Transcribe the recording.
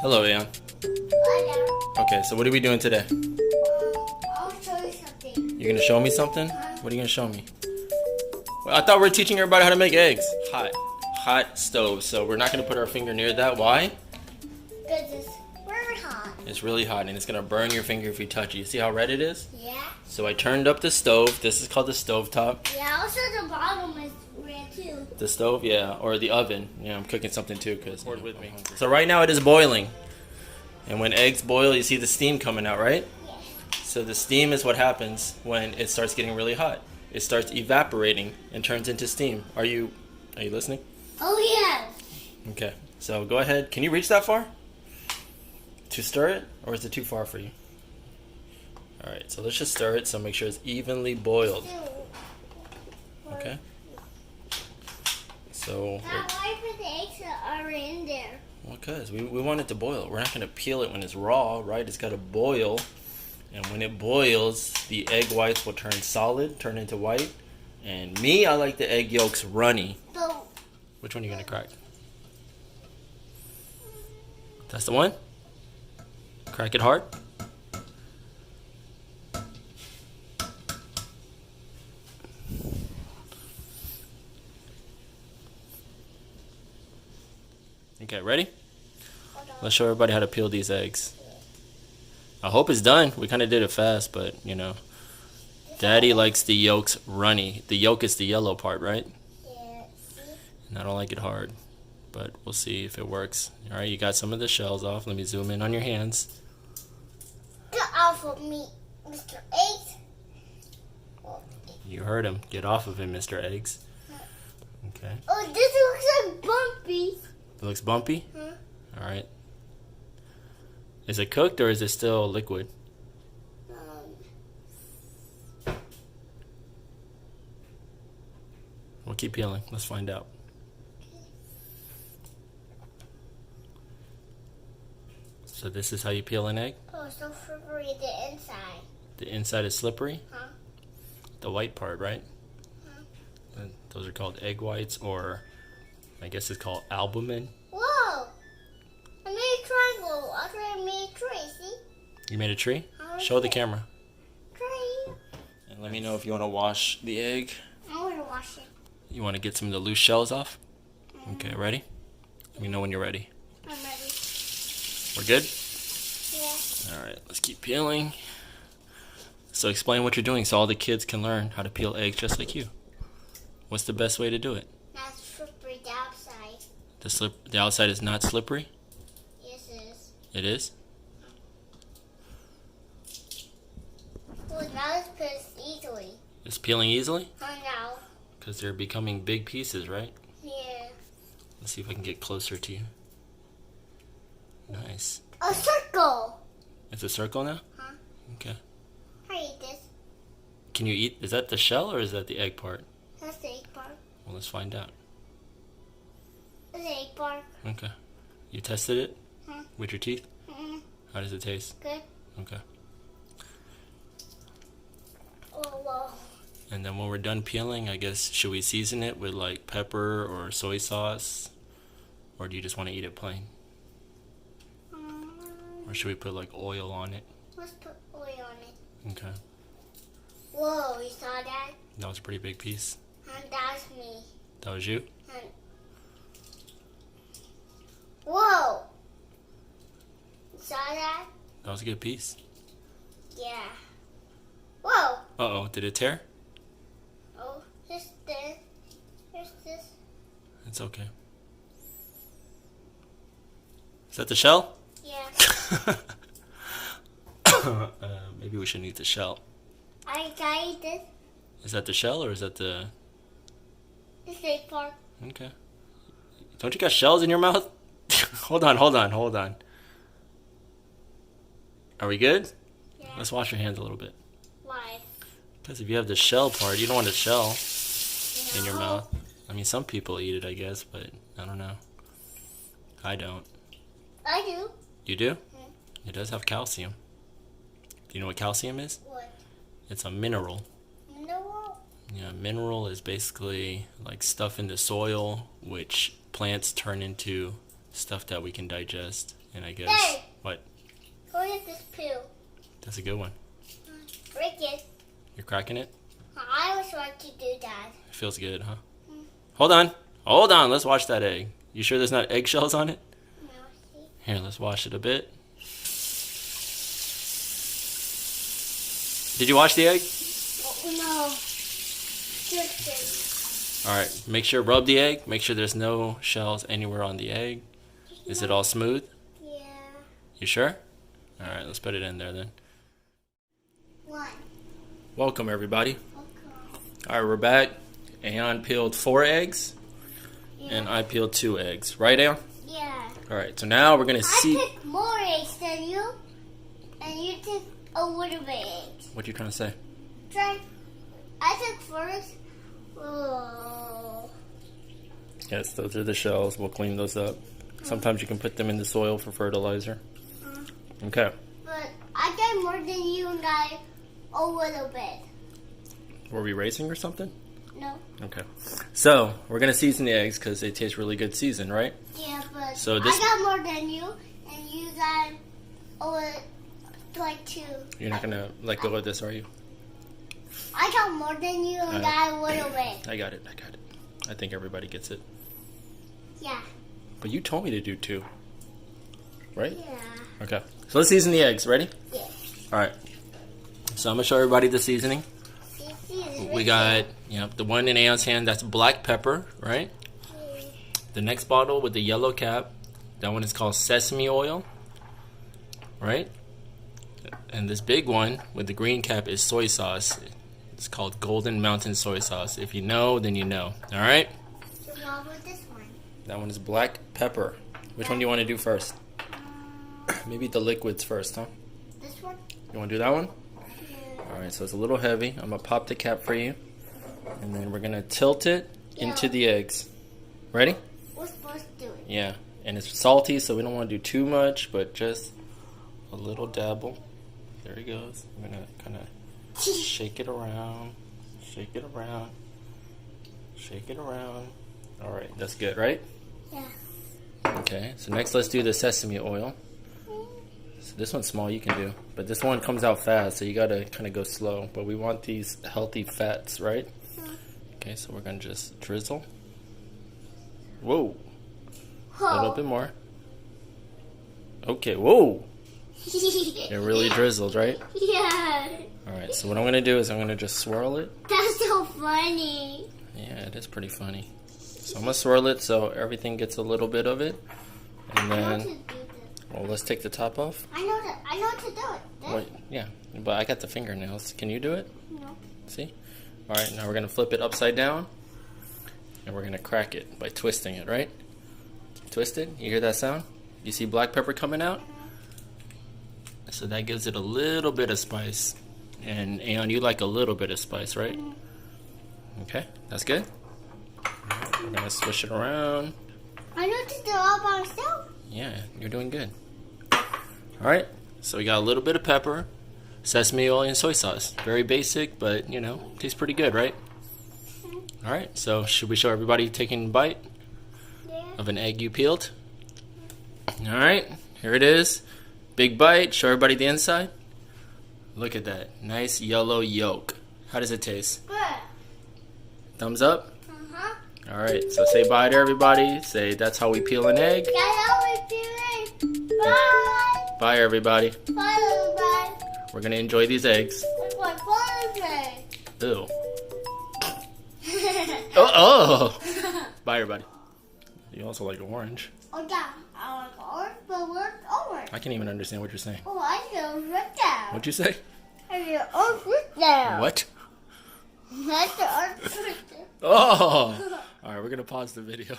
Hello, Aeon. Hello. Okay, so what are we doing today? I'll show you something. You're gonna show me something? What are you gonna show me? Well, I thought we were teaching everybody how to make eggs. Hot stove. So we're not gonna put our finger near that. Why? Because it's very hot. It's really hot and it's gonna burn your finger if you touch it. You see how red it is? Yeah. So I turned up the stove. This is called the stove top. Yeah, also the bottom is red too. The stove, yeah, or the oven. Yeah, I'm cooking something too because with me. So right now it is boiling, and when eggs boil, you see the steam coming out, right? Yeah. So the steam is what happens when it starts getting really hot. It starts evaporating and turns into steam. Are you listening? Oh yeah. Okay. So go ahead. Can you reach that far to stir it, or is it too far for you? All right. So let's just stir it. So make sure it's evenly boiled. Okay. So. Why put the eggs that are in there? Well, because we want it to boil. We're not going to peel it when it's raw, right? It's got to boil. And when it boils, the egg whites will turn solid, turn into white. And me, I like the egg yolks runny. So, Which one are you going to crack? That's the one? Crack it hard. Okay, ready? Let's show everybody how to peel these eggs. I hope it's done. We kind of did it fast, but you know, Daddy likes the yolks runny. The yolk is the yellow part, right? yeah. And I don't like it hard, but we'll see if it works. All right, you got some of the shells off. Let me zoom in on your hands. Get off of me, Mr. Eggs. You heard him. Get off of him, Mr. Eggs. Okay. Oh, this looks like bumpy. It looks bumpy? Huh? All right. Is it cooked or is it still liquid? We'll keep peeling. Let's find out. So this is how you peel an egg? Oh, so slippery the inside. The inside is slippery? Huh? The white part, right? Huh? And those are called egg whites, or I guess it's called albumin. Whoa! I made a triangle. After I made a tree, see? You made a tree? I Show the did. camera. Tree. And let me know if you want to wash the egg. I want to wash it. You want to get some of the loose shells off? Okay, ready? Let me know when you're ready. I'm ready. We're good? Yeah. All right, let's keep peeling. So explain what you're doing so all the kids can learn how to peel eggs just like you. What's the best way to do it? Not slippery the outside. The outside is not slippery? Yes, it is. It is? Well, now it's pressed easily. It's peeling easily? Oh, now. Because they're becoming big pieces, right? Yeah. Let's see if I can get closer to you. Nice. A circle. It's a circle now? Huh? Okay. I eat this. Can you eat? Is that the shell or is that the egg part? That's the egg part. Well, let's find out. That's the egg part. Okay. You tested it Huh? with your teeth? Mm-hmm. How does it taste? Good. Okay. Oh, well. And then when we're done peeling, I guess, should we season it with like pepper or soy sauce? Or do you just want to eat it plain? Or should we put like oil on it? Let's put oil on it. Okay. Whoa, you saw that? That was a pretty big piece. And that's me. That was you? And whoa! You saw that? That was a good piece. Yeah. Whoa! Uh-oh, did it tear? Oh, here's this. Here's this. It's okay. Is that the shell? Yeah. Maybe we should eat the shell. I eat this. Is that the shell or is that the... This egg part. Okay. Don't you got shells in your mouth? Hold on. Are we good? Yeah. Let's wash your hands a little bit. Why? Because if you have the shell part, you don't want a shell in your No. mouth. I mean, some people eat it, I guess, but I don't know. I don't. I do. You do? Mm. It does have calcium. Do you know what calcium is? What? It's a mineral. Mineral? Yeah, mineral is basically like stuff in the soil which plants turn into stuff that we can digest. And I guess Hey. what? Look at this poo. That's a good one. Break it. You're cracking it? I always want to do that. It feels good, huh? Hold on. Hold on. Let's wash that egg. You sure there's not eggshells on it? No, see? Here, let's wash it a bit. Did you wash the egg? Oh, no. Just All right. Make sure rub the egg. Make sure there's no shells anywhere on the egg. Is it all smooth? yeah. You sure? All right. Let's put it in there then. 1. Welcome everybody. Okay. All right, we're back. Aeon peeled 4 eggs, and I peeled 2 eggs. Right, Aeon? Yeah. All right. So now we're gonna see. I picked more eggs than you, and you took a little bit eggs. What you trying to say? Try. I took first. Oh. Yes, those are the shells. We'll clean those up. Sometimes you can put them in the soil for fertilizer. Okay. But I got more than you and I a little bit. Were we racing or something? No. Okay. So we're gonna season the eggs because they taste really good seasoned, right? Yeah, but So this- I got more than you, and you got like 2. You're not gonna let go of this, are you? I got more than you and got a little bit. I got it. I got it. I think everybody gets it. Yeah. But you told me to do 2, right? Yeah. Okay. So let's season the eggs. Ready? Yeah. All right. So I'm gonna show everybody the seasoning. See, We got, the one in Aeon's hand. That's black pepper, right? The next bottle with the yellow cap, that one is called sesame oil, right? And this big one with the green cap is soy sauce. It's called Golden Mountain soy sauce. If you know, then you know. All right? So what with this one? That one is black pepper. Which one do you want to do first? Maybe the liquids first, huh? This one? You want to do that one? Yeah. All right, so it's a little heavy. I'm going to pop the cap for you. And then we're going to tilt it into the eggs. Ready? We're supposed to do it. Yeah. And it's salty, so we don't want to do too much, but just a little dabble. There he goes. I'm going to kind of shake it around. Shake it around. Shake it around. All right, that's good, right? Yeah. Okay, so next let's do the sesame oil. So this one's small, you can do. But this one comes out fast, so you gotta kind of go slow. But we want these healthy fats, right? Okay, so we're gonna just drizzle. Whoa. A little bit more. Okay, whoa. It really drizzled, right? Yeah. Alright, so what I'm gonna do is I'm gonna just swirl it. That's so funny. Yeah, it is pretty funny. So I'm gonna swirl it so everything gets a little bit of it. And I know then, to do this. well, let's take the top off. I know to do it. This? Wait, yeah, but I got the fingernails. Can you do it? No. See? Alright, now we're gonna flip it upside down. And we're gonna crack it by twisting it, right? Twist it. You hear that sound? You see black pepper coming out? So that gives it a little bit of spice. And Aeon, you like a little bit of spice, right? Okay, that's good. We're gonna swish it around. I know to do it all by myself. Yeah, you're doing good. Alright, so we got a little bit of pepper, sesame oil, and soy sauce. Very basic, but tastes pretty good, right? Alright, so should we show everybody taking a bite Yeah. of an egg you peeled? Alright, here it is. Big bite, show everybody the inside. Look at that, nice yellow yolk. How does it taste? Good. Thumbs up? Uh-huh. Alright, so say bye to everybody. Say that's how we peel an egg. That's how we do it. Bye. Bye everybody. Bye, everybody. We're gonna enjoy these eggs. That's my birthday. Ew. Oh! Bye everybody. You also like orange. Oh, yeah. I like orange, but where's orange? I can't even understand what you're saying. Oh, I feel right down. What'd you say? I feel orange right down. What? That's the orange right there. Oh! Alright, we're gonna pause the video.